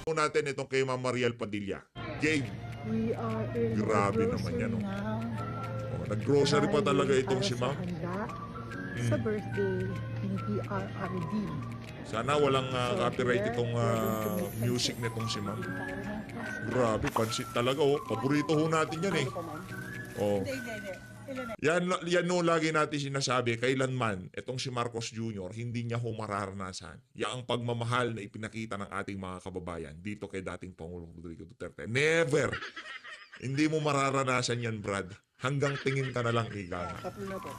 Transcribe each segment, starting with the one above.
natin itong kay Ma'am Mariel Padilla. Game. We are in Grabe the naman yan, grocery oh. now. Oh, nag-grocery pa talaga Dahil itong para si sa Ma'am. handa sa birthday ni PRRD. Sana walang copyright here, itong we're going to make music pansit. nitong si Ma'am. Bili tayo ng pansit. Grabe, pansit talaga, oh. Paborito ho natin yan, eh. Oh. Yan no, lagi natin sinasabi, kailanman, itong si Marcos Jr., hindi niya ho mararanasan. Yan ang pagmamahal na ipinakita ng ating mga kababayan dito kay dating Pangulong Rodrigo Duterte. Never! Hindi mo mararanasan yan, Brad. Hanggang tingin ka na lang, ika nga. Tatlo na po.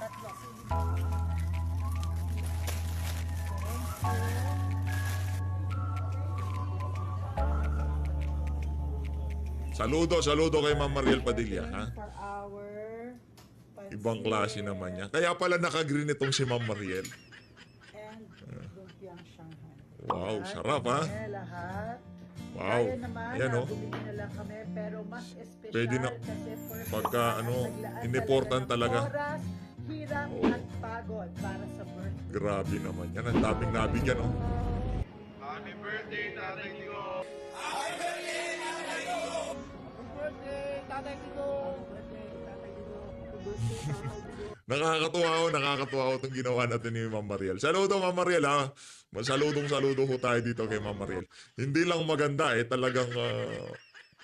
Saludo kay Ma'am Mariel Padilla, ha? For our pansit Ibang klase naman yan. Kaya pala naka-green itong si Ma'am Mariel. and lumpiang Shanghai. Wow, sarap, ha? Lahat. Wow. Kaya naman, Ayan, oh. bumili na lang kami, pero mas special Pwede na- kasi first pagka, time ano, naglaan in-important talaga. ng oras, hirap Oh. at pagod para sa birthday. Grabe naman yan. Ang daming nabigyan, oh. Happy birthday, Tatay Tigo! Nakakatuwa ho itong ginawa natin ni Ma'am Mariel. Saludo, Ma'am Mariel, ha? Saludo ho tayo dito kay Ma'am Mariel. Hindi lang maganda, talagang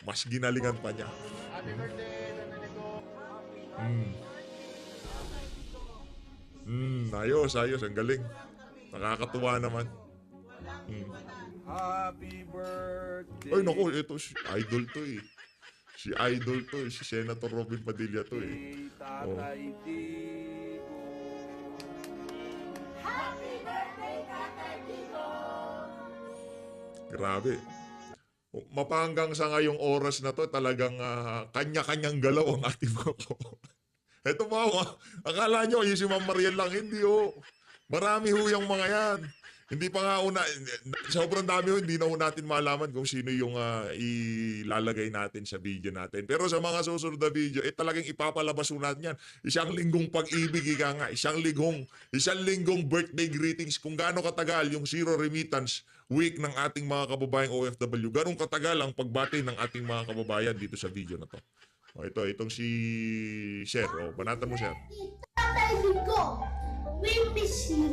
mas ginalingan pa niya. Happy birthday, Tatay Tigo! Ayos. Ang galing. Nakakatuwa naman. Happy birthday! Ay, naku, ito si Idol to, eh. Si Idol to, eh. Si Senator Robin Padilla to, eh. Tatay Tigo! Grabe. Mapanggang sa ngayong oras na to, talagang kanya-kanyang galaw ang ating mga kababayan. Ito ba, akala nyo yung si Ma'am Mariel lang, hindi ho. Marami ho yung mga yan. Hindi pa nga sobrang dami ho, hindi na ho natin malaman kung sino yung ilalagay natin sa video natin. Pero sa mga susunod na video, talagang ipapalabas ho natin yan. Isang linggong pag-ibig, ika nga. Isang linggong birthday greetings. Kung gaano katagal yung Zero Remittance Week ng ating mga kababayang OFW. Ganong katagal ang pagbati ng ating mga kababayan dito sa video na to. O, itong si Sir. O, banatan mo, Sir. Tatay Digo, we miss you.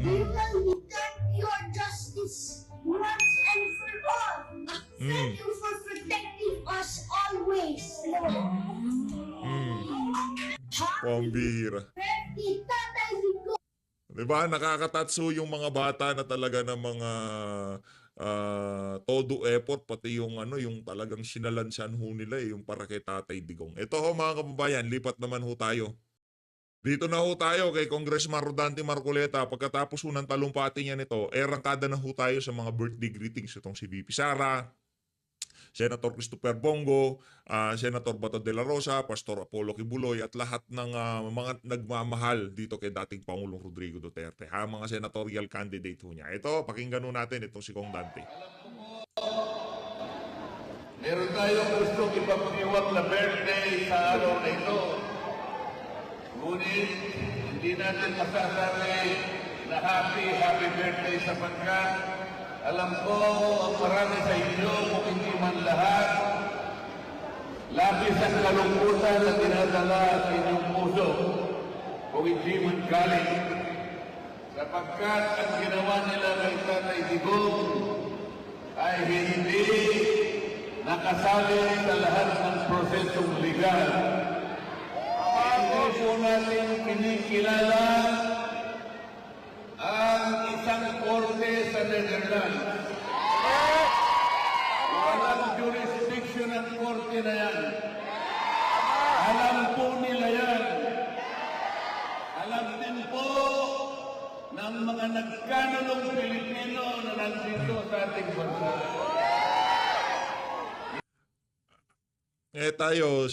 We will return your justice once and for all. Thank you for protecting us always, Lord. Pambihira. Happy Tatay Digo. Diba? Nakakatatso yung mga bata na talaga ng mga todo effort, pati yung yung talagang sinalansan ho nila, yung para kay Tatay Digong. Ito ho mga kababayan, lipat naman ho tayo. Dito na ho tayo kay Congressman Rodante Marcoleta. Pagkatapos ho ng talumpati niya nito, rangkada na ho tayo sa mga birthday greetings. Itong si VP Sara, Senator Christopher Bongo, Senator Bato de la Rosa, Pastor Apollo Kibuloy, at lahat ng mga nagmamahal dito kay dating Pangulong Rodrigo Duterte. Mga senatorial candidate ho niya. Ito, pakinggan ho natin itong si Kong Dante. Meron tayong gustong ipapaniwag na birthday sa araw na ito. Ngunit, hindi natin masasabi na happy birthday sapagkat alam ko ang marami sa inyo kung hindi man lahat, labis ang kalungkutan na dinadala sa inyong puso kung hindi man galing. Sapagkat ang ginawa nila kay Tatay Digong ay hindi nakasali sa lahat ng prosesong legal. Hindi po natin kinikilala ang isang korte sa Netherlands. Walang jurisdiction ang korte na yan. Alam po nila yan. Alam din po ng mga nagkanulong Pilipino na nandito sa ating bansa. Tayo,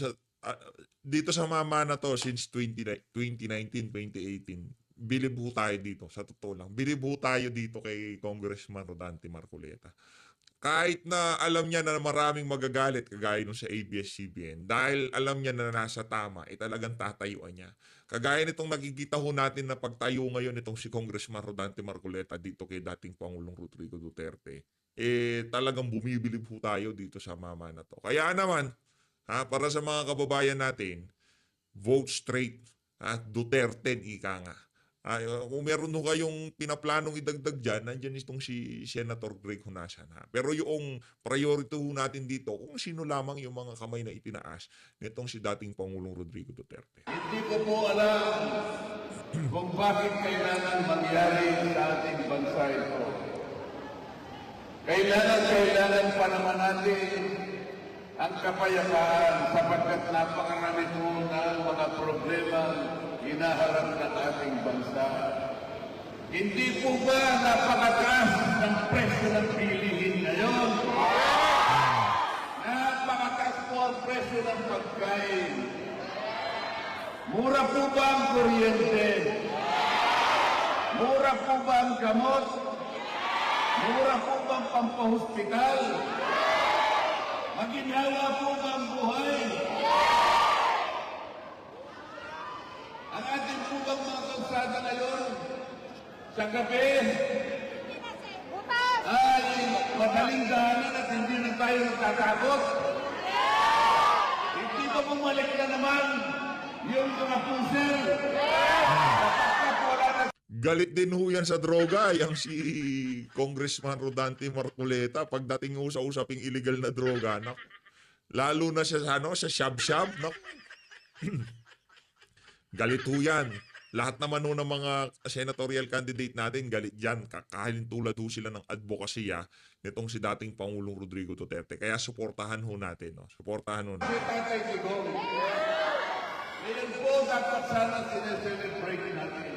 dito sa mama na to, since 2019, 2018, bilib ho tayo dito, sa totoo lang. Bilib ho tayo dito kay Congressman Rodante Marcoleta. Kahit na alam niya na maraming magagalit, kagaya nung sa ABS-CBN, dahil alam niya na nasa tama, talagang tatayuan niya. Kagaya nitong nakikita ho natin na pagtayo ngayon itong si Congressman Rodante Marcoleta dito kay dating Pangulong Rodrigo Duterte. talagang bumibilib po tayo dito sa mama na to. Kaya naman, para sa mga kababayan natin, vote straight. Duterte, ika nga. Kung meron nung kayong pinaplanong idagdag dyan, nandyan itong si Senator Greg Honasan. Pero yung priority ho natin dito, kung sino lamang yung mga kamay na itinaas, nitong si dating Pangulong Rodrigo Duterte. Hindi ko po alam kung bakit kailangan mangyari sa ating bansa ito. Kailangan pa naman natin ang kapayapaan sapagkat napakarami po ng mga problema hinaharap ng ating bansa. Hindi po ba napakataas ng presyo ng bilihin ngayon? Napakataas po ang presyo ng pagkain. Mura po ba ang kuryente? Mura po ba ang gamot? Mura po ba ang pampahospital? Maginhawa po ba ang buhay? Ang ating po bang mga kalsada ngayon sa gabi ay madaling daanan at hindi na tayo natatakot? Hindi ba bumalik na naman yung mga puser? Sapagkat wala na Galit din ho yan sa droga, yung si Congressman Rodante Marcoleta, pagdating ho sa usaping illegal na droga, lalo na siya sa shab-shab, galit ho yan. Lahat naman ho ng mga senatorial candidate natin, galit yan. Kakahalin tulad ho sila ng advokasya nitong si dating Pangulong Rodrigo Duterte. Kaya suportahan ho natin. Suportahan ho natin. si Tatay Digong. Ngayon po dapat sana sineselebrate natin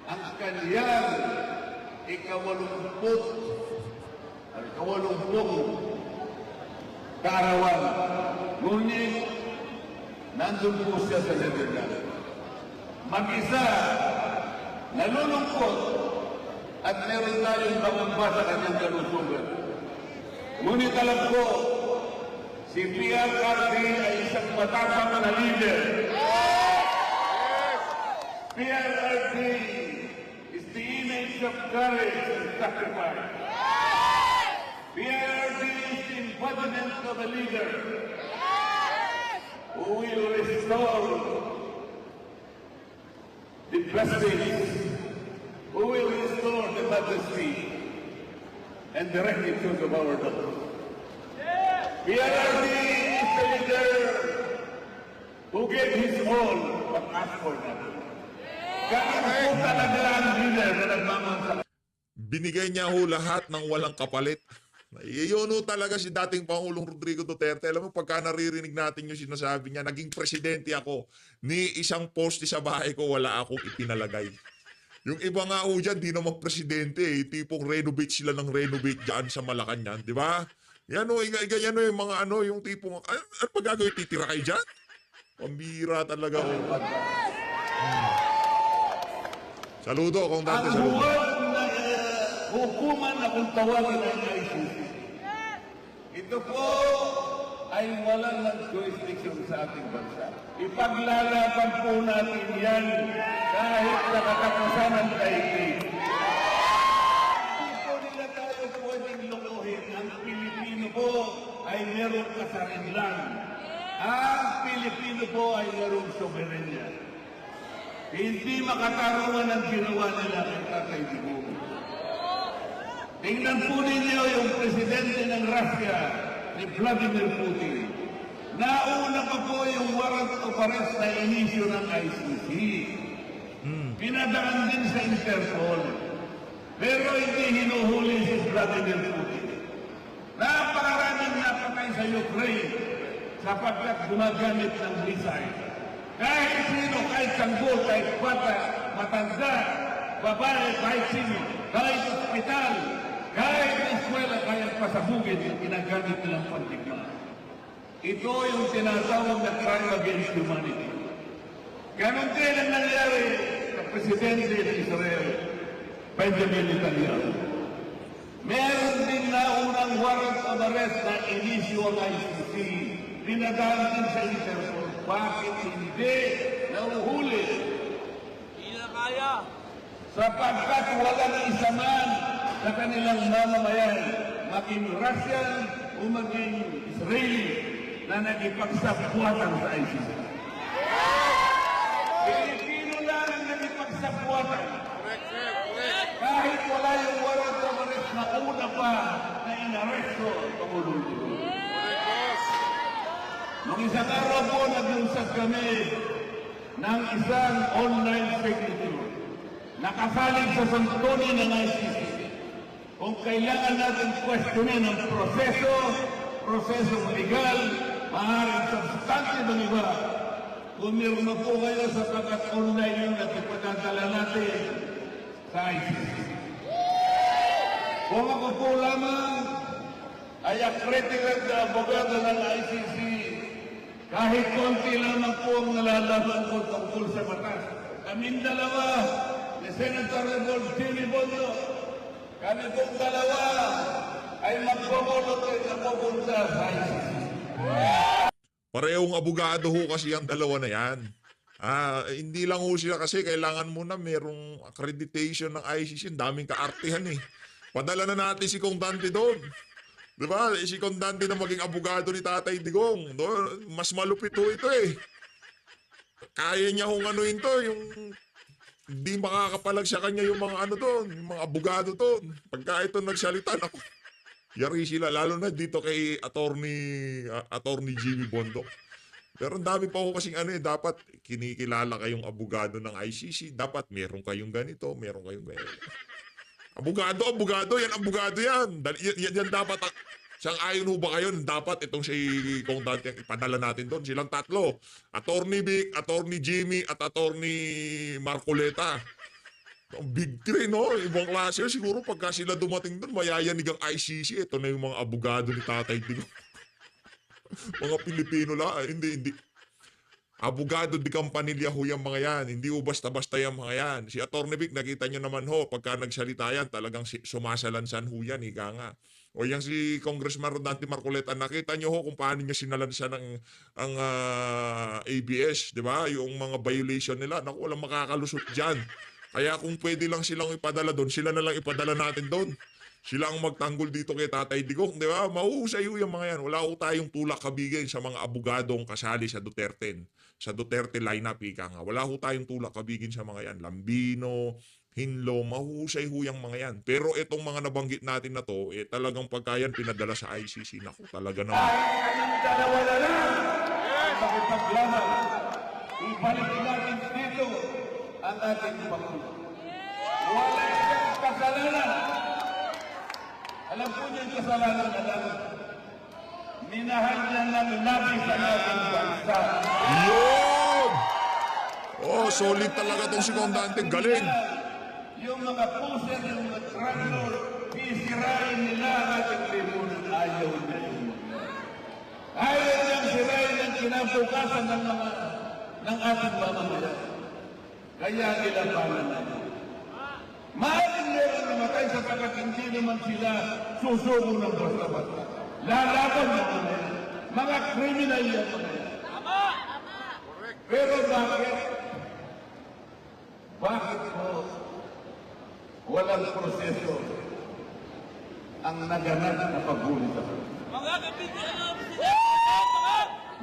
ang kanyang ikawalumput kaarawan. Ngunit, nandun po siya sa Lebanon. Mag-isa, nalulungkot, at meron tayong pangamba sa kanyang kalusugan. Ngunit alam ko, si PRRD ay isang matapang na leader. PRRD is the image of courage and sacrifice. PRRD is the embodiment of a leader who will restore the justice, who will restore the majesty and the rectitude of our laws. PRRD is the leader who gave his all but asked for nothing. Ganun po talaga ang leader na nagmamahal. Binigay niya ho lahat ng walang kapalit. Iyon ho talaga si dating Pangulong Rodrigo Duterte. Alam mo, pagka naririnig natin yung sinasabi niya, naging presidente ako, ni isang poste sa bahay ko, wala akong ipinalagay. Yung iba nga ho dyan, di naman presidente eh. Tipong renovate sila ng renovate dyan sa Malacanang, di ba? Yan o, ganyan o yung mga ano, yung tipong, ano pa gagawin, titira kayo dyan? Pambira talaga o. Saludo, Kong Dante, Ang saludo. huwag na hukuman na kung tawagin ang ICC. Ito po ay walang jurisdiction sa ating bansa. Ipaglalaban po natin yan kahit nakakatasan ng daigdig. Hindi po nila tayo pwedeng lukuhin. Ang Pilipino po ay merong kasarinlan. Ang Pilipino po ay merong soberenya. Hindi makatarungan ang ginawa nila kay Tatay Digong. Tingnan po ninyo yung presidente ng Russia, ni Vladimir Putin. Nauna pa po yung warrant of arrest na inisyo ng ICC. Pinadaan din sa Interpol. Pero hindi hinuhuli si Vladimir Putin. Napakaraming napatay sa Ukraine sapagkat gumagamit ng missile. Kahit sino, kahit sanggol, kahit bata, matanda, babae, kahit sino, kahit ospital, kahit eskwela, kahit pasabugin, ginagamit nilang pantigma. Ito yung tinatawag na crime against humanity. Ganon din ang nangyari sa Presidente ng Israel, Benjamin Netanyahu. Meron din na unang warrant of arrest na inisyo ang ICC. Pinadaan din sa Interpol. Bakit hindi nauhuli? Hindi na kaya. Sapagkat walang isa man sa kanilang mamamayan maging Russian o maging Israeli na nagipagsapwatan sa ICC. Pilipino lang ang nagipagsapwatan. Kahit wala yung warrant of arrest na una pa na inaresto ang Pangulong Duterte. Nung isang araw po, nag-usap kami ng isang online secretary. Nakasalig sa santunin ng ICC. Kung kailangan natin questionin ang prosesong legal, maaaring substantive ang iba. Pumirma po kayo sapagkat online yun at ipadadala natin sa ICC. Kung ako po lamang ay accredited na abogado ng ICC, kahit konti lamang po ang nalalaman ko tungkol sa batas. Kaming dalawa, ni Senator Redolph Jimmy Bondo, kami pong dalawa ay magpapulutoy na pupunta sa ICC. Parehong abogado ho kasi ang dalawa na yan. Hindi lang ho sila kasi kailangan muna merong accreditation ng ICC. Ang daming kaartihan eh. Padala na natin si Kong Dante doon. Diba? Si Kong Dante na maging abogado ni Tatay Digong. Mas malupit ho ito eh. Kaya niya hong anuin to, yung hindi makakapalag sa kanya yung mga ano doon, yung mga abogado doon. Pagka ito nagsalita, ako, yari sila, lalo na dito kay attorney Jimmy Bondo. Pero ang dami pa ho kasing ano eh, dapat kinikilala kayong abogado ng ICC, dapat meron kayong ganito, meron kayong ganito. Abogado, yan abogado yan. Yan dapat, siyang ayon ho ba kayo, dapat itong si Kong Dante ang ipadala natin doon. Silang tatlo, Attorney Vic, Attorney Jimmy, at Attorney Marcoleta. Ang big three, no? Ibang klase. Siguro pagka sila dumating doon, mayayanig ang ICC. Ito na yung mga abogado ni Tatay Digong. Mga Pilipino lang. Hindi. Abogado di Campanilla ho yung mga yan. Hindi ho basta-basta yung mga yan. Si Attorney Vic, nakita nyo naman ho, pagka nagsalita yan, talagang sumasalansan ho yan, higa nga. O yan si Congressman Rodante Marcoleta, nakita nyo ho kung paano niya sinalansan ang ABS, di ba? Yung mga violation nila. Naku, walang makakalusot dyan. Kaya kung pwede lang silang ipadala doon, sila na lang ipadala natin doon. Sila ang magtanggol dito kay Tatay Digong, di ba? Mahuhusay ho yung mga yan. Wala ho tayong tulak kabigay sa mga abogadong kasali sa Duterte. Sa Duterte lineup, ika nga. Wala ho tayong tulak kabigin sa mga yan. Lambino, Hinlo, mahuhusay ho yung mga yan. Pero itong mga nabanggit natin na to, talagang pagkayan pinadala sa ICC. Naku, talaga naman. Kayong dalawa na lang makipaglaban. Ibalik natin dito ang ating Pangulo. Wala siyang kasalanan. Alam po niyo yung kasalanan na lang. Minahal niya ng labis ang ating bansa. Yun! Oh, solid talaga tong si Kong Dante. Galing! Yung mga puser, yung mga tractor, sisirain nila ang ating lipunan. Ayaw na yun. Ayaw niyang sirain ang kinabukasan ng ating mamamayan. Kaya nilabanan na yun. Maaaring meron namatay sapagkat hindi naman sila susuko ng basta-basta. Lalaban na mga yan. Mga kriminal yan mga yan. Pero bakit? Bakit po walang proseso ang naganap na paghuli sa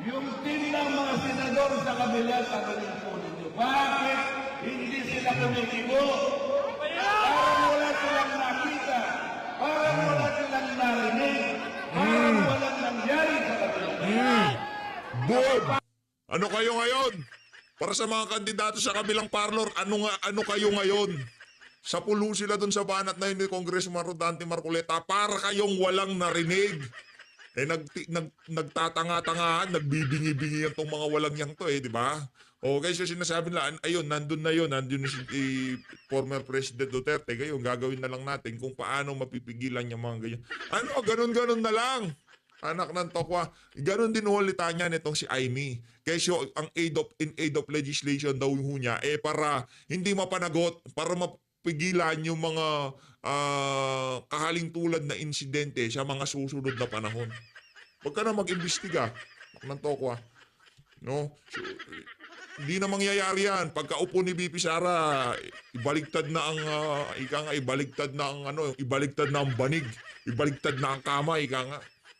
yung team ng mga senador sa kabila sa kanilang po ninyo. Bakit hindi sila kumikibo? Parang wala silang nakita. Parang wala silang narinig. Parang walang nangyari sa kabila. Boom! Ano kayo ngayon? Para sa mga kandidato sa kabilang parlor, ano kayo ngayon? Sa pulo sila dun sa banat na yun ni Congressman Rodante Marcoleta para kayong walang narinig. Nagtatanga-tangahan, nagbibingi-bingi yan tong mga walang yang to di ba? Okay, so sinasabi nila, ayun, nandun si former President Duterte, ngayon gagawin na lang natin kung paano mapipigilan yung mga ganyan. Ano, ganun-ganun na lang. Anak ng tokwa. Ganon din hulita niya nitong si Aimee. Kasi ang in aid of legislation daw yung niya, para hindi mapanagot, para mapigilan yung mga kahaling tulad na insidente sa mga susunod na panahon. Huwag ka na mag-imbestiga. Anak ng tokwa. No? So, Hindi na mangyayari yan. Pagkaupo ni VP Sara, ibaligtad na ang ibaligtad na ang ibaligtad na ang banig, ibaligtad na ang kama,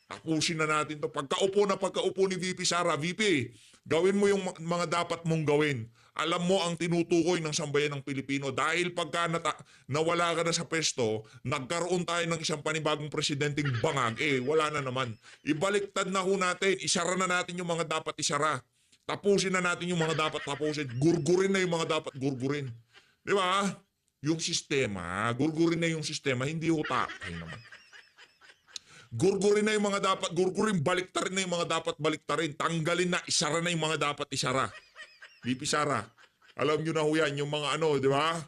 tapusin na natin to. Pagkaupo ni VP Sara, VP, gawin mo yung mga dapat mong gawin. Alam mo ang tinutukoy ng sambayan ng Pilipino dahil pagka nawala ka na sa pesto, nagkaroon tayo ng isang panibagong presidenteng bangag, wala na naman. Ibaliktad na ho natin, isara na natin yung mga dapat isara. Tapusin na natin yung mga dapat tapusin. Gurgurin na yung mga dapat gurgurin. Di ba? Yung sistema, gurgurin na yung sistema, hindi ho takay naman. Gurgurin na yung mga dapat gurgurin, baliktarin na yung mga dapat baliktarin, tanggalin na, isara na yung mga dapat isara. VP Sara, alam nyo na ho yan, yung mga di ba?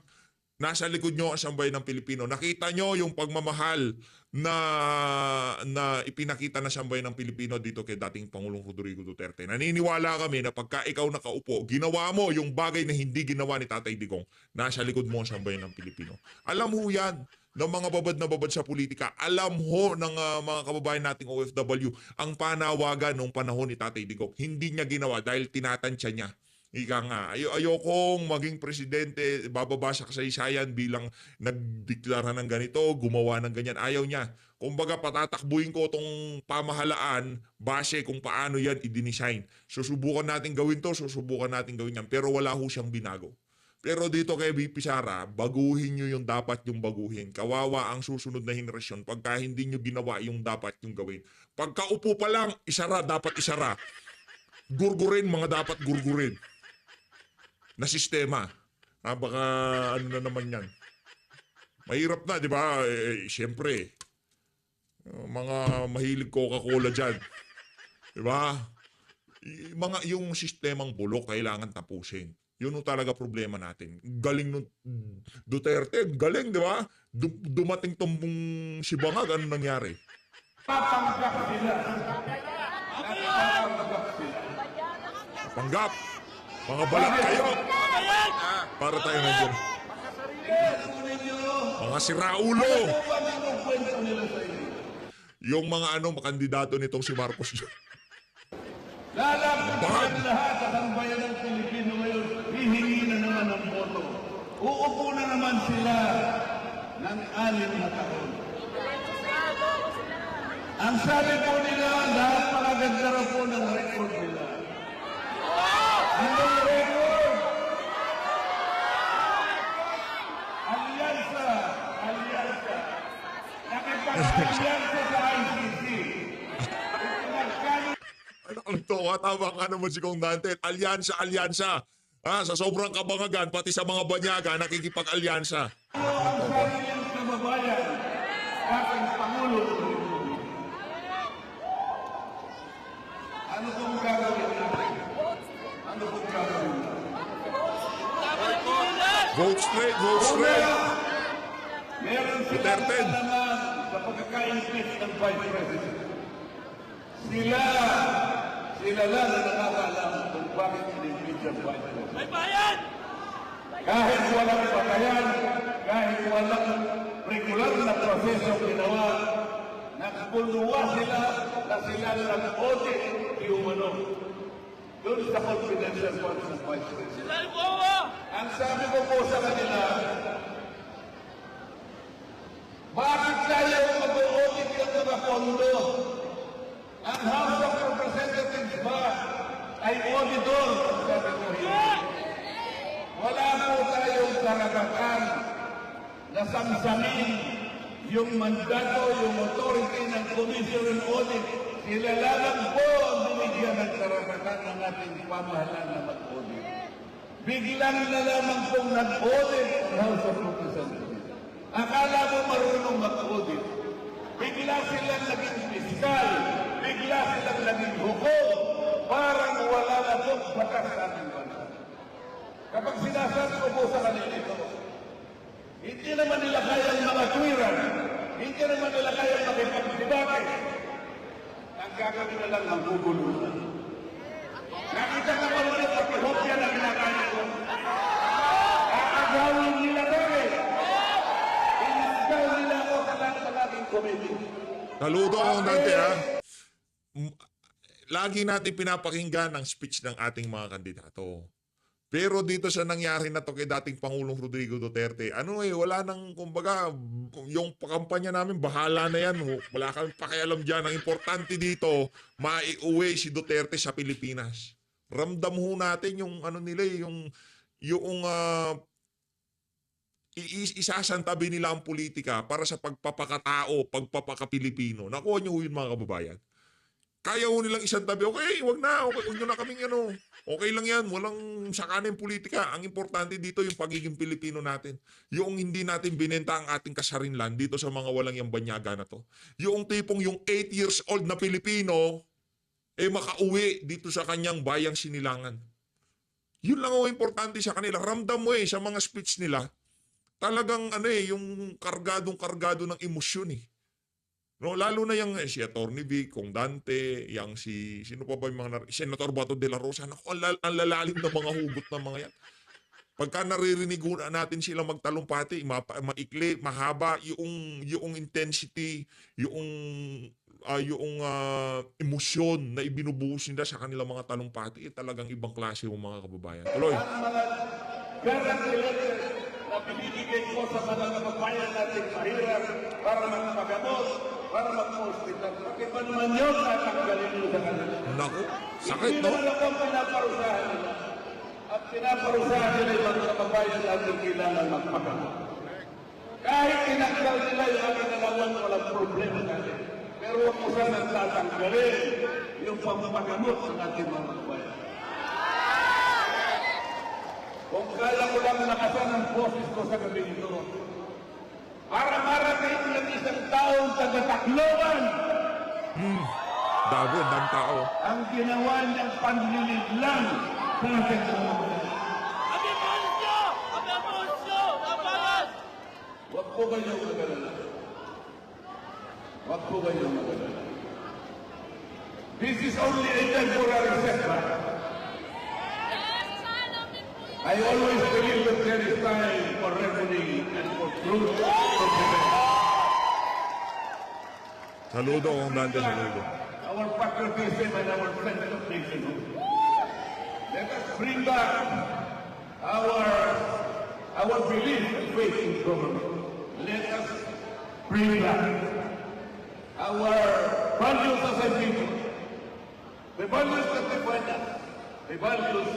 Nasa likod nyo ang sambayan ng Pilipino. Nakita nyo yung pagmamahal na ipinakita na sambayan ng Pilipino dito kay dating Pangulong Rodrigo Duterte. Naniniwala kami na pagka ikaw nakaupo, ginawa mo yung bagay na hindi ginawa ni Tatay Digong, nasa likod mo ang sambayan ng Pilipino. Alam ho yan ng mga babad na babad sa politika. Alam ho ng mga kababayan nating OFW ang panawagan nung panahon ni Tatay Digong. Hindi niya ginawa dahil tinatansya niya. Ika nga, ayokong maging presidente, bababa sa kasaysayan bilang nagdeklara ng ganito, gumawa ng ganyan. Ayaw niya. Kumbaga patatakbuhin ko itong pamahalaan base kung paano yan i-design. Susubukan natin gawin to, susubukan natin gawin yan. Pero wala ho siyang binago. Pero dito kay VP Sara, baguhin nyo yung dapat yung baguhin. Kawawa ang susunod na henerasyon pagka hindi nyo ginawa yung dapat yung gawin. Pagka upo pa lang, isara, dapat isara. Gurgurin, mga dapat gurgurin. Na sistema. Baka na naman yan. Mahirap na, di ba? Siyempre, mga mahilig Coca-Cola dyan. Di ba? Yung sistemang bulok kailangan tapusin. Yun talaga problema natin. Galing nung Duterte, galing, di ba? Dumating tumbong si Bangag, ano nangyari? Papanggap sila. Papanggap sila. Panggap! Mga balat kayo! Para tayo nandiyan. Mga siraulo! Yung mga kandidato nitong si Marcos. Lalakad lahat ang bayan ng Pilipino ngayon, hihingi na naman ang boto. Uupo na naman sila ng 6 na taon. Ang sabi po nila, napakaganda na po ng record nila. Anong record? Alyansa. Nakipag-alyansa sa ICC. Ano to? Tama ka naman si Kong Dante. Alyansa. Sa sobrang kabangagan, pati sa mga banyaga, nakikipag-alyansa. Ang sarili ng kababayan, aking Pangulo. Ano pong gagawin natin? Ano pong gagawin natin? Vote straight, vote straight. Meron Duterte. silang naman sa pagkaka-impeach ng Vice President. Sila lang na nakakaalam kung bakit in-impeach ang Vice President. Kahit walang patayan, kahit walang regular na proseso ginawa, nagpuluwa sila na sila nag-audit yung doon sa confidential funds ng Vice President. Ang sabi ko po sa kanila, bakit tayo mag-audit yung mga pondo? Ang House of Representatives ba ay auditor? Sabi ko, hindi. Wala po tayong karapatan na samsamin yung mandato, yung authority ng Commission on Audit. Sila lang po ang binigyan ng karapatan ng ating pamahalaan na mag-audit. Biglang na lamang pong nag-audit ang House of Representatives. Akala mo marunong mag-audit. Bigla silang naging fiskal. Bigla silang naging hukom. Parang wala na pong batas sa ating bansa. Kapag sinasabi ko po sa kanila ito, hindi naman nila kayang mga tuwiran. Hindi naman nila kayang makipagdibate. Ang gagawin na lang ang guguluhan. Nakita ka ba ulit sa pihopya na kinakain ko? Kakagawin nila rin. Inasgaw nila ako sa lahat ng aking committee. Saludo ako Dante Lagi natin pinapakinggan ang speech ng ating mga kandidato. Pero dito sa nangyari na to kay dating Pangulong Rodrigo Duterte, wala nang, kumbaga, yung kampanya namin, bahala na yan. Wala kami pakialam dyan. Ang importante dito, maiuwi si Duterte sa Pilipinas. Ramdam ho natin yung nila, isasantabi nila ang politika para sa pagpapakatao, pagpapaka-Pilipino. Nakuha niyo yun, mga kababayan. Kaya ho nilang isantabi, okay, wag nyo na kaming okay lang yan, walang sakana yung politika. Ang importante dito yung pagiging Pilipino natin. Yung hindi natin binenta ang ating kasarinlan dito sa mga walang yung banyaga na to. Yung tipong yung 8 years old na Pilipino, makauwi dito sa kanyang bayang sinilangan. Yun lang ang importante sa kanila. Ramdam mo sa mga speech nila, talagang yung kargadong-kargado ng emosyon No, lalo na yung si Atty. Vic, Kong Dante, yung sino pa ba yung mga, Senator Bato de la Rosa, naku, ang lalalim na mga hugot ng mga yan. Pagka naririnig natin sila magtalumpati, maikli, mahaba, yung intensity, yung emosyon na ibinubuhos nila sa kanilang mga talumpati, talagang ibang klase yung mga kababayan. Tuloy. Ang mga garantiletter na binibigay ko sa mga kababayan natin mahirap para magpagamot, para mag-hospital. Bakit ba naman yun tatanggalin nyo sa kanila? Naku, sakit, Hindi no? naman ako ang pinaparusahan nila. At pinaparusahan nila yung mga kababayan natin kailangan magpagamot. Kahit tinanggal nila yung aking nalaman, walang problema natin. Pero huwag mo sanang tatanggalin yung pampagamot ng ating mga kababayan. Kung kaya ko lang nakasan ang boses ko sa gabi ito, para marating ng isang taong taga-Tacloban, Dami, ang dami tao. ang ginawa niyang panlilid lang sa ating mga kababayan. Huwag po kayong mag-alala. Huwag po kayong mag-alala. This is only a temporary setback. I always believe that there is time for reckoning and for truth to prevail. Saludo, Kong Dante, saludo. Our patriotism and our sense of nationhood. Let us bring back our belief and faith in government. Let us bring back our values as a people. The values that define us. The values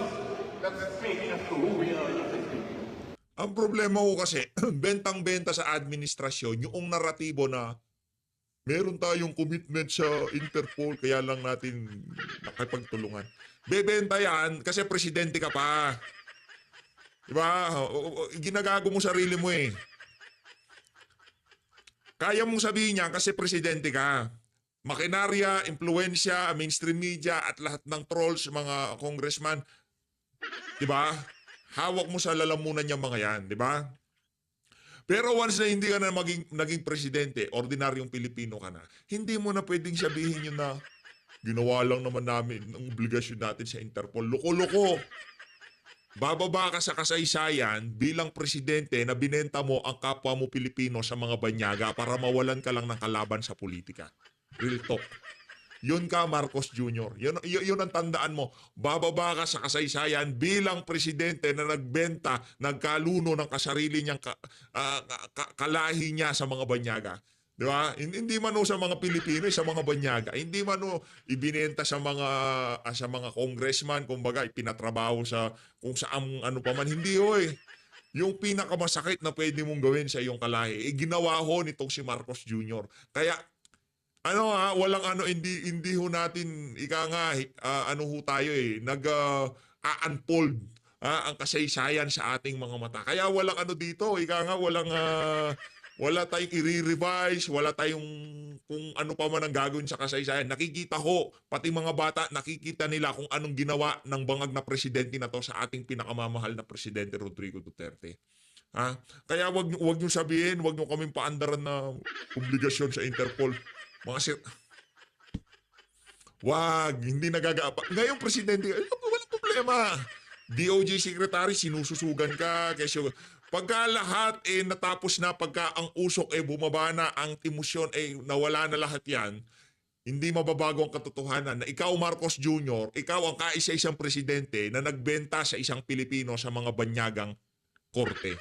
that speak as to who we are as a people. Ang problema ko kasi, bentang-benta sa administrasyon, yung naratibo na meron tayong commitment sa Interpol, kaya lang natin nakipagtulungan. Bebenta yan kasi presidente ka pa. Diba? Ginagago mo sarili mo Kaya mong sabihin niya kasi presidente ka. Makinarya, impluensya, mainstream media at lahat ng trolls, mga congressman, diba? Hawak mo sa lalamunan niya mga yan, diba? Pero once na hindi ka na naging presidente, ordinaryong Pilipino ka na, hindi mo na pwedeng sabihin yun na ginawa lang naman namin ang obligasyon natin sa Interpol. Loko-loko. Bababa ka sa kasaysayan bilang presidente na binenta mo ang kapwa mo Pilipino sa mga banyaga para mawalan ka lang ng kalaban sa politika. Real talk. Yun ka, Marcos Jr. Yun ang tandaan mo. Bababa ka sa kasaysayan bilang presidente na nagbenta, nagkaluno ng kasarili niyang kalahi niya sa mga banyaga. Di ba? Hindi man sa mga Pilipino, sa mga banyaga. Hindi man ibinenta sa mga congressman, kumbaga ipinatrabaho sa kung saan ano pa man. Hindi Yung pinakamasakit na pwede mong gawin sa iyong kalahi, ginawa nitong si Marcos Jr. Kaya walang hindi ho natin tayo nag-unfold ang kasaysayan sa ating mga mata. Kaya walang dito, wala tayong i-revise, wala tayong kung ano pa man ang gagawin sa kasaysayan. Nakikita pati mga bata, nakikita nila kung anong ginawa ng bangag na presidente na to sa ating pinakamamahal na presidente Rodrigo Duterte. Kaya wag niyo sabihin, wag niyo kaming paandaran na obligasyon sa Interpol. Wag, hindi nagagaapa. Ngayong presidente, walang problema. DOJ secretary, sinususugan ka. Pagka lahat natapos na, pagka ang usok bumaba na, ang emosyon nawala na lahat yan, hindi mababago ang katotohanan na ikaw, Marcos Jr., ikaw ang kaisa-isang presidente na nagbenta sa isang Pilipino sa mga banyagang korte.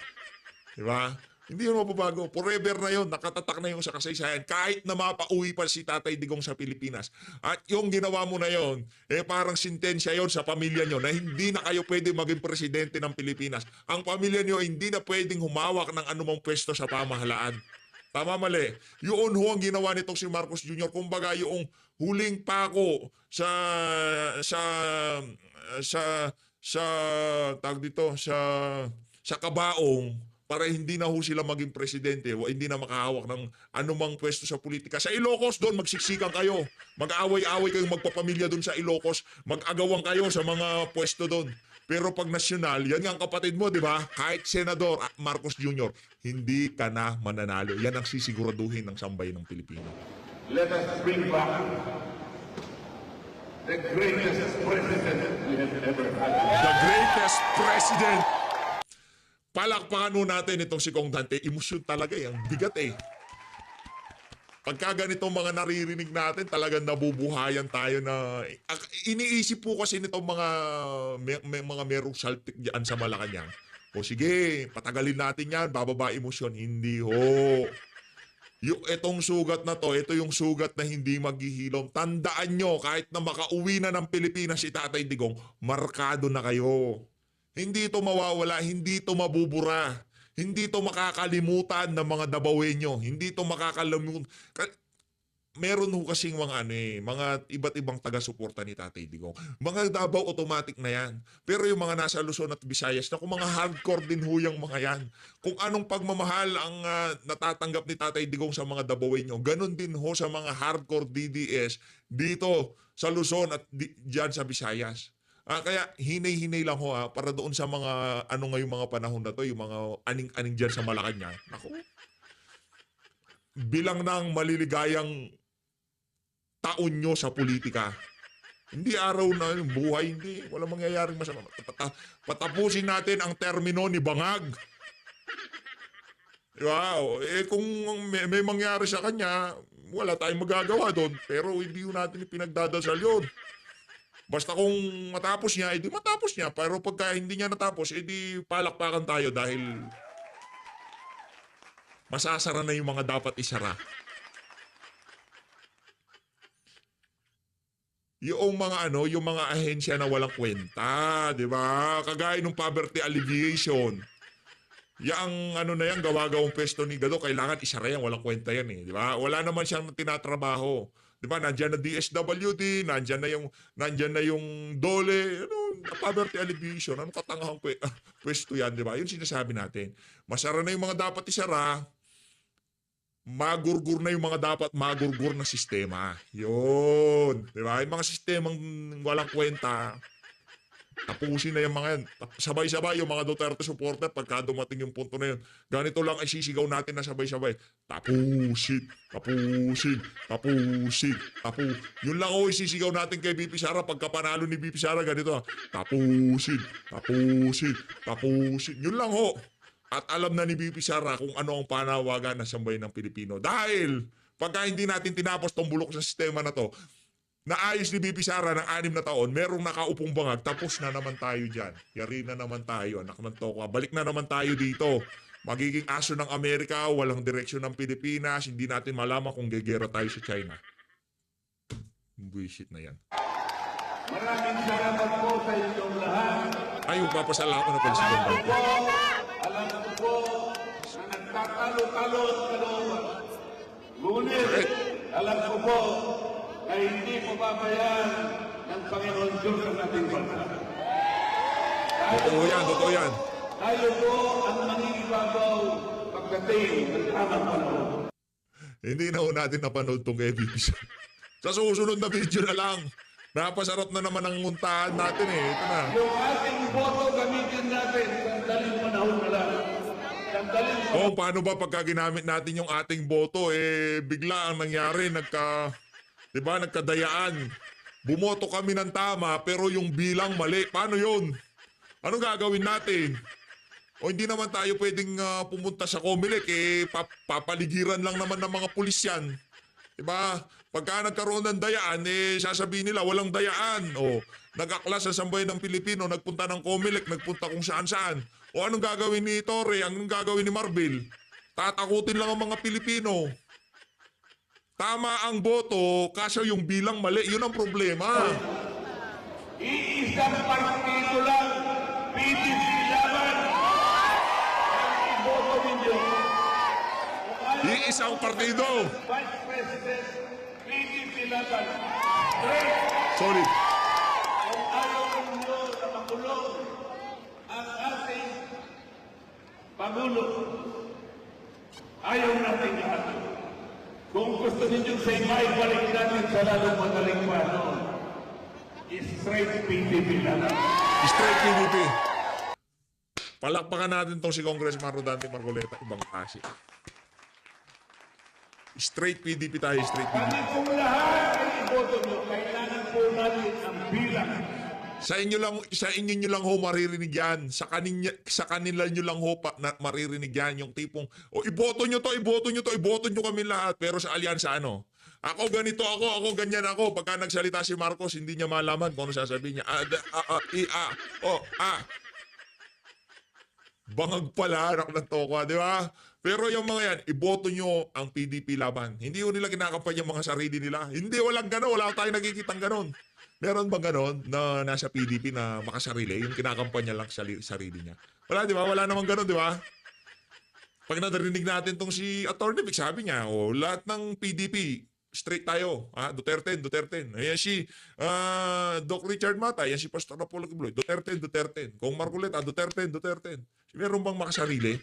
Di ba? Hindi yun mababago. Forever na yun. Nakatatak na yung sa kasaysayan. Kahit na mapauwi pa si Tatay Digong sa Pilipinas. At yung ginawa mo na yun, parang sintensya yun sa pamilya nyo na hindi na kayo pwede maging presidente ng Pilipinas. Ang pamilya nyo hindi na pwedeng humawak ng anumang pwesto sa pamahalaan. Tama, mali. Yun ho ang ginawa nitong si Marcos Jr. Kumbaga yung huling pako sa tawag dito, sa kabaong para hindi na ho sila maging presidente o hindi na makahawak ng anumang pwesto sa politika. Sa Ilocos doon, magsiksikan kayo. Mag-away-away kayong magpapamilya doon sa Ilocos. Mag-agawang kayo sa mga pwesto doon. Pero pag nasyonal, yan nga ang kapatid mo, di ba? Kahit Senador Marcos Jr., hindi ka na mananalo. Yan ang sisiguraduhin ng sambayan ng Pilipino. Let us bring back the greatest president we have ever had. The greatest president. Palakpakan mo natin itong si Kong Dante. Emosyon talaga eh. Ang bigat eh. Pagka ganitong mga naririnig natin, talagang nabubuhayan tayo na... Iniisip po kasi nitong mga merong saltik dyan sa Malacanang. O sige, patagalin natin yan, bababa emosyon. Hindi ho. Itong sugat na to, ito yung sugat na hindi maghihilom. Tandaan nyo, kahit na makauwi na ng Pilipinas si Tatay Digong, markado na kayo. Hindi ito mawawala, hindi ito mabubura. Hindi ito makakalimutan ng mga Dabawenyo. Hindi ito makakalimutan. Meron ho kasing mga iba't ibang taga-suporta ni Tatay Digong. Mga Davao automatic na yan. Pero yung mga nasa Luzon at Visayas, na kung mga hardcore din ho yung mga yan. Kung anong pagmamahal ang natatanggap ni Tatay Digong sa mga Dabawenyo, ganun din ho sa mga hardcore DDS dito sa Luzon at dyan sa Visayas. Kaya hinay-hinay lang ho para doon sa mga ngayong mga panahon na to, yung mga aning-aning dyan sa Malacanang. Naku, bilang ng maliligayang taon nyo sa politika. Hindi araw na yung buhay, hindi. Walang mangyayaring masama. Patapusin natin ang termino ni Bangag. Wow. Kung may mangyari sa kanya, wala tayong magagawa doon. Pero hindi natin pinagdadasal yun. Basta kung matapos niya, edi matapos niya. Pero pagka hindi niya natapos, edi palakpakan tayo dahil masasara na yung mga dapat isara. Yung mga ahensya na walang kwenta, 'di ba? Kagaya ng poverty alleviation. Yang na yan, gawa-gawang pwesto ni Gado, kailangan isara yan, walang kwenta yan eh, 'di ba? Wala naman siyang tinatrabaho. 'Di ba? Nandiyan na DSWD, nandiyan na yung DOLE, poverty alleviation, katangahang pwesto yan, 'di ba? Yun sinasabi natin. Masara na yung mga dapat isara, magurgur na yung mga dapat magurgur na sistema. Yun. Di ba? Yung mga sistemang walang kwenta, tapusin na yung mga yan. Sabay-sabay yung mga Duterte supporter pagka dumating yung punto na yun. Ganito lang ay sisigaw natin na sabay-sabay. Tapusin. Yun lang o isisigaw natin kay BP Sara pagka panalo ni BP Sara. Ganito. Tapusin. Yun lang ho. At alam na ni BP Sara kung ano ang panawagan ng sambayan ng Pilipino. Dahil pagka hindi natin tinapos tong bulok sa sistema na to, naayos ni BP Sara ng 6 na taon, merong nakaupong bangag, tapos na naman tayo dyan. Yari na naman tayo, anak ng toka. Balik na naman tayo dito. Magiging aso ng Amerika, walang direksyon ng Pilipinas, hindi natin malaman kung gegera tayo sa China. Bullshit na yan. Maraming salamat po sa inyong lahat. Ay, papasalamat ko na pala si Ganda. Alam ko po na nagtatalo-talo ang kalooban. Ngunit, alam ko po na hindi po babayaan ng Panginoon Diyos ang ating bansa. Totoo yan. Tayo po ang mangingibabaw pagdating ng tamang panahon. Hindi na ho natin napanood tong MVP. Sa susunod na video na lang. Napasarap na naman ang muntahan natin eh. Ito na. Yung ating boto gamitin natin, sandaling panahon na lang. Sandaling panahon. Paano ba pagka ginamit natin yung ating boto, bigla ang nangyari, nagkadayaan. Bumoto kami ng tama, pero yung bilang mali. Paano yun? Anong gagawin natin? O hindi naman tayo pwedeng pumunta sa Comelec, papaligiran lang naman ng mga pulis yan. Diba? Pagka nagkaroon ng dayaan, sasabihin nila walang dayaan. O, nag-aklas sa sambayan ng Pilipino, nagpunta ng Comelec, nagpunta kung saan-saan. O anong gagawin ni Torre, anong gagawin ni Marbil? Tatakutin lang ang mga Pilipino. Tama ang boto, kaso yung bilang mali, yun ang problema. Iisang partido lang, PDP laban. Iboto ninyo. Iisang partido. Vice President, PDP laban. Tres, Sorry. kung ayaw ninyo na makulong ang ating Pangulo, ayaw natin lahat. Kung gusto ninyo sa balik natin sa lalong madaling panahon, straight PDP laban. Straight PDP. Palakpakan natin tong si Congressman Rodante Marcoleta, ibang klase. Straight PDP tayo, straight PDP. Kami pong lahat ay iboto nyo, kailangan po natin ang bilang. Sa inyo nyo lang ho maririnig yan. Sa kanila nyo lang ho maririnig yan. Yung tipong, iboto nyo to, iboto nyo kami lahat. Pero sa alyansa ano? Ako ganito ako ganyan ako. Pagka nagsalita si Marcos, hindi niya malaman kung ano sasabihin niya. Bangag pala, anak ng toko, di ba? Pero yung mga yan, iboto nyo ang PDP laban. Hindi ko nila kinakampanya yung mga sarili nila. Hindi, walang gano'n. Wala tayong nakikitang gano'n. Meron bang gano'n na nasa PDP na makasarili? Yung kinakampanya lang sa sarili niya. Wala, di ba? Wala namang gano'n, di ba? Pag narinig natin tong si Atty. Vic, sabi niya, lahat ng PDP, straight tayo. Duterte. Ayan si Doc Richard Mata, ayan si Pastor Apollo Quibloy. Duterte. Kung Marcoleta, Duterte. Meron bang makasarili?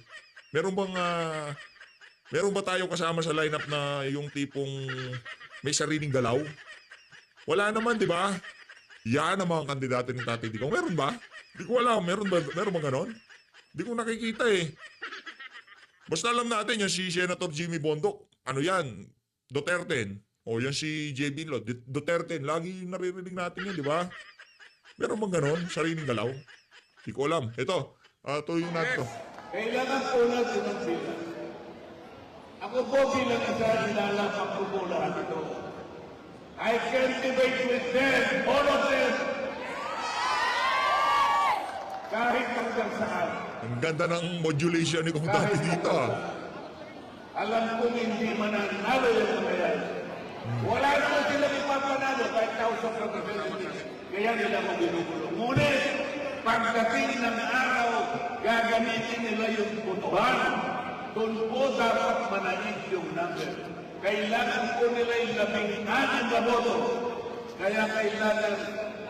Meron ba tayo kasama sa lineup na yung tipong may sariling galaw? Wala naman, di ba? Yan ang mga kandidato ng Tatay Digong. Meron ba? Di ko alam. Meron ba ganon? Di ko nakikita eh. Basta alam natin yung si Senator Jimmy Bondoc. Ano yan? Duterte. O yan si JB Lo. Duterte. Lagi naririnig natin yan, di ba? Meron bang ganon? Sariling galaw? Di ko alam. Ito. Tuloy natin to. Kailangan po natin ang bilang. Ako po bilang isa, ilalapag ko po lahat ito. I can debate with them, all of them. Kahit hanggang saan. Ang ganda ng modulation ni Kung Dati dito. Alam kong hindi mananalo yung mga yan. Wala naman silang ipapanalo kahit House of Representatives. Kaya nila mo ginugulo. Ngunit, pagdating ng araw, gagamitin nila yung botohan. Doon po dapat manaig yung number. Kailangan po nila yung 16 na boto. Kaya kailangan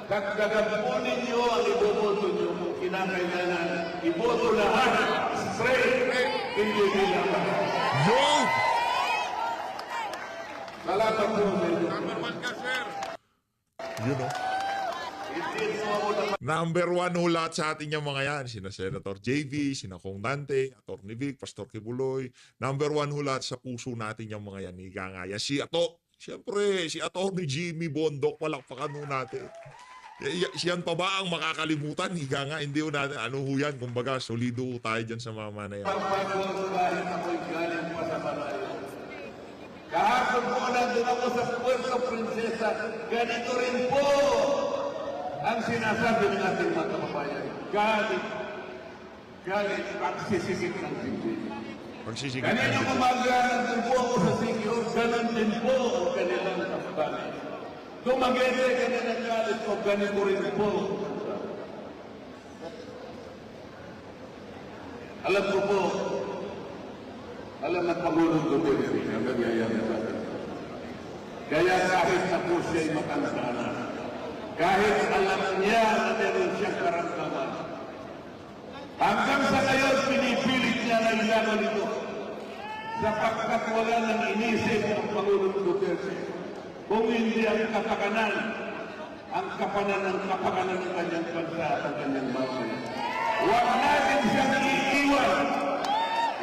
dagdagan po ninyo ang iboboto nyo kung kinakailangan. Iboto lahat. Straight. Hindi bilang. Yo! Salamat po sa inyo. Yun o. Hindi po ako na Number one ho lahat sa atin yung mga yan. Sina Senator JV, sina Kong Dante, Atty. Vic, Pastor Kibuloy. Number one ho lahat sa puso natin yung mga yan. Higa nga yan. Siyempre, si Atty. Jimmy Bondoc, palakpakan ho natin. Siyan pa ba ang makakalimutan? Higa nga, hindi ho natin. Ano ho yan? Kumbaga, solido ho tayo dyan sa mama na yan. pagpapagod kahit ako'y galing pa sa malayo. Kahapon po nandun ako sa Puerto Princesa, ganito rin po ang sinasabi ng ating mga kababayan. Galit, pagsisikip ng dibdib. Pagsisigit Kanina natin. umaga nandun po ako sa Sikyo, ganun din po ang kanilang kababayan. Tumagete kanilang galit ko, ganito rin po. Alam ko po, alam ng Pangulong Duterte ang nangyayari sa atin. Kaya kahit na po siya'y matanda na, kahit alam niya na meron siyang karamdaman, hanggang sa ngayon pinipilit niya na ilaman ito sapagkat wala nang inisip ng Pangulong Duterte kung hindi ang kapakanan ng kanyang bansa at ang kanyang bayan. Huwag natin siyang iiwan.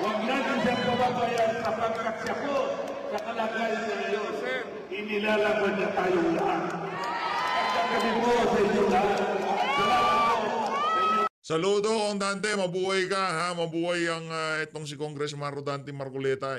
Huwag natin siyang pababayaan sapagkat siya po sa kalagayan na ngayon. Inilalaban niya tayong lahat. At kami po sa inyo lahat. Salamat po sa inyo. Saludo, Kong Dante. Mabuhay ka, ha? Mabuhay ang itong si Congressman Rodante Marcoleta.